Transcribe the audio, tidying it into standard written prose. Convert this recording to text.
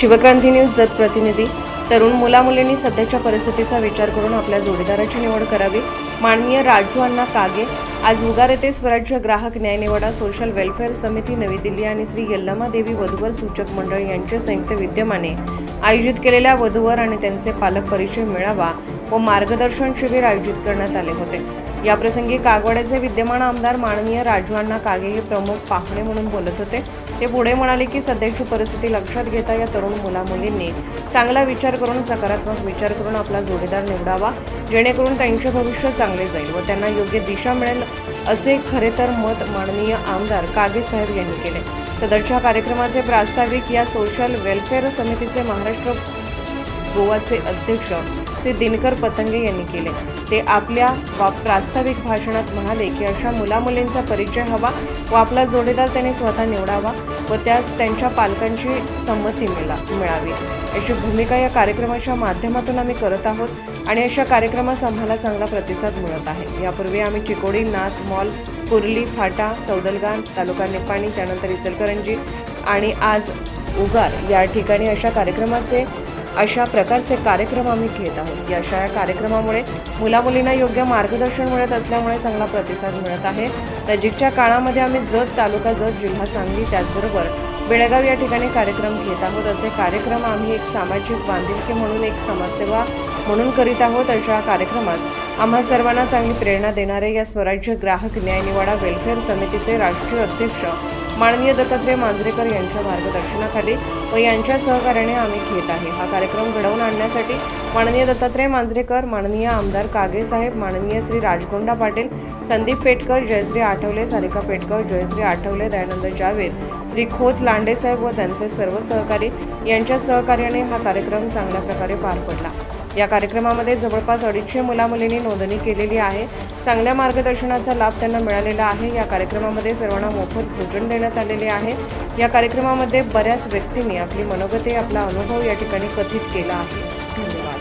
Shivkranti news Jat प्रतिनिधी। तरुण मुलामुलींनी सध्याच्या परिस्थितीचा विचार करून आपल्या जोडीदाराची निवड करावी। माननीय राजू अण्णा कागे आज उगार येथे स्वराज्य ग्राहक न्याय निवाडा सोशल वेलफेअर समिती नवी दिल्ली आणि श्री यल्लमा देवी वधूवर सूचक मंडळ यांच्या संयुक्त विद्यमाने आयोजित केलेल्या वधूवर आणि त्यांचे पालक परिचय मेळावा व मार्गदर्शन शिबिर आयोजित करण्यात आले होते। या प्रसंगी कागवाड्याचे विद्यमान आमदार माननीय राजू अण्णा कागे हे प्रमुख पाहुणे म्हणून बोलत होते। ते पुढे म्हणाले की सध्याची परिस्थिती लक्षात घेता या तरुण मुलामुलींनी चांगला विचार करून सकारात्मक विचार करून आपला जोडीदार निवडावा, जेणेकरून त्यांचे भविष्य चांगले जाईल व त्यांना योग्य दिशा मिळेल, असे खरे तर मत माननीय आमदार कागे साहेब यांनी केले। सदरच्या कार्यक्रमाचे प्रास्ताविक या सोशल वेलफेअर समितीचे महाराष्ट्र गोवाचे अध्यक्ष श्री दिनकर पतंगे यांनी केले। ते आपल्या प्रास्ताविक भाषणात म्हणाले की अशा मुलामुलींचा परिचय हवा व आपला जोडीदार त्यांनी स्वतः निवडावा व त्यास त्यांच्या पालकांची संमती मिळावी, अशी भूमिका या कार्यक्रमाच्या माध्यमातून आम्ही करत आहोत आणि अशा कार्यक्रमास आम्हाला चांगला प्रतिसाद मिळत आहे। यापूर्वी आम्ही चिकोडी, नाथ मॉल, कुर्ली, फाटा, सौदलगान, तालुका निपाणी, त्यानंतर इचलकरंजी आणि आज उगार या ठिकाणी अशा प्रकारचे कार्यक्रम आम्ही घेत आहोत। या कार्यक्रमामुळे मुलामुलींना योग्य मार्गदर्शन मिळत असल्यामुळे चांगला प्रतिसाद मिळत आहे। नजीकच्या काळामध्ये आम्ही जत तालुका, जत जिल्हा सांगली, त्याचबरोबर बेळगाव या ठिकाणी कार्यक्रम घेत आहोत। असे कार्यक्रम आम्ही एक सामाजिक बांधिलकी म्हणून, एक समाजसेवा म्हणून करीत आहोत। अशा कार्यक्रमास आम्हा सर्वांना चांगली प्रेरणा देणारे या स्वराज्य ग्राहक न्याय निवाडा वेलफेअर समितीचे राष्ट्रीय अध्यक्ष माननीय दत्तात्रय मांजरेकर यांच्या मार्गदर्शनाखाली व यांच्या सहकार्याने आम्ही घेत आहे। हा कार्यक्रम घडवून आणण्यासाठी माननीय दत्तात्रय मांजरेकर, माननीय आमदार कागे साहेब, माननीय श्री राजगोंडा पाटील, संदीप पेटकर, जयश्री आठवले, सारिका पेटकर, जयश्री आठवले, दयानंद जावेद, श्री खोत लांडे साहेब व त्यांचे सर्व सहकारी यांच्या सहकार्याने हा कार्यक्रम चांगल्या प्रकारे पार पडला। या कार्यक्रमामध्ये जवळपास 250 मुलामुलींनी नोंदणी केलेली आहे। चांगल्या मार्गदर्शनाचा लाभ त्यांना मिळालेला आहे। या कार्यक्रमामध्ये सर्वांना मोफत भोजन देण्यात आलेले आहे। या कार्यक्रमामध्ये बऱ्याच व्यक्तींनी आपली मनोगते, आपला अनुभव या ठिकाणी कथित केला आहे। धन्यवाद।